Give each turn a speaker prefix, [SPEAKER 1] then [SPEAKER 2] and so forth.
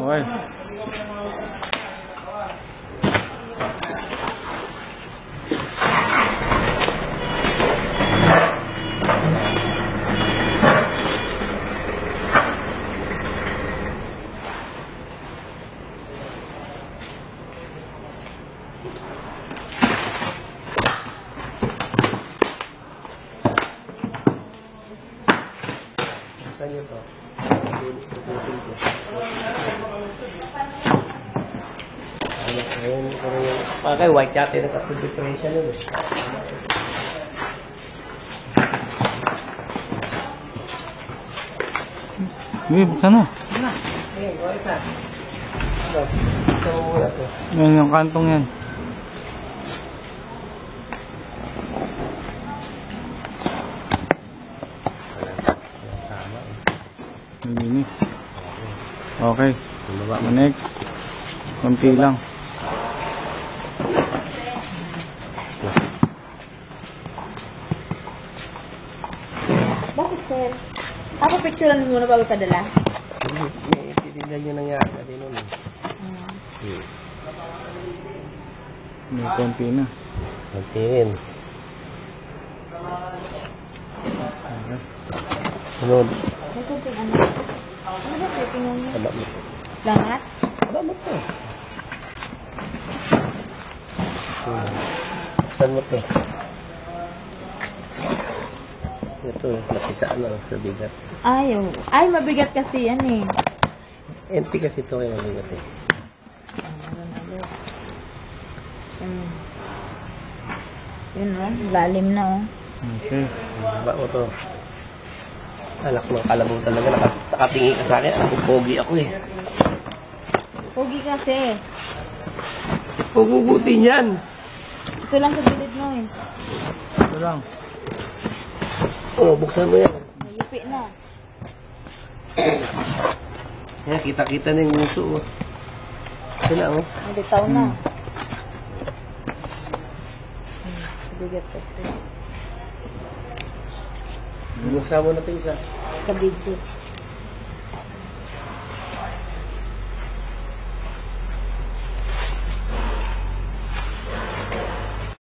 [SPEAKER 1] Okay.
[SPEAKER 2] Saan yun to? Okay, white yate na kapag differential yun.
[SPEAKER 1] Buksan mo.
[SPEAKER 2] Ayun, o isa. Ito muna to.
[SPEAKER 1] Yan yung kantong yan.
[SPEAKER 2] Tama eh.
[SPEAKER 1] Malinis. Okay. Next. Konti lang.
[SPEAKER 3] Bakit, sir? Ako picturean mo muna bago padala.
[SPEAKER 2] Titignan nyo nangyari natin nun eh.
[SPEAKER 1] May konti na.
[SPEAKER 2] Magtingin. Sunod.
[SPEAKER 3] May kunting ano. Ano ba setting mo?
[SPEAKER 2] Taba mo.
[SPEAKER 3] Langat?
[SPEAKER 2] Taba mo to. Saan mo to? Ito, napisa na sa bigat.
[SPEAKER 3] Ayaw. Ay, mabigat kasi yan eh.
[SPEAKER 2] Empty kasi ito kaya mabigat eh.
[SPEAKER 3] Yun o, lalim na o.
[SPEAKER 1] Okay.
[SPEAKER 2] Taba mo to. Anak ng kalabaw talaga. Nakatingi ka sa akin. Ako pogi ako eh.
[SPEAKER 3] Pogi kasi.
[SPEAKER 2] Pugugutin yan.
[SPEAKER 3] Ito lang sa gilid mo eh.
[SPEAKER 1] Ito lang.
[SPEAKER 2] Oh, buksan mo yan.
[SPEAKER 3] Mayupi na.
[SPEAKER 2] Yan, kita-kita na yung nguso. Oh. Ito na oh.
[SPEAKER 3] Nalitaw na. Bigat kasi.
[SPEAKER 2] Buksan mo na ito isa.
[SPEAKER 3] Kabidyo.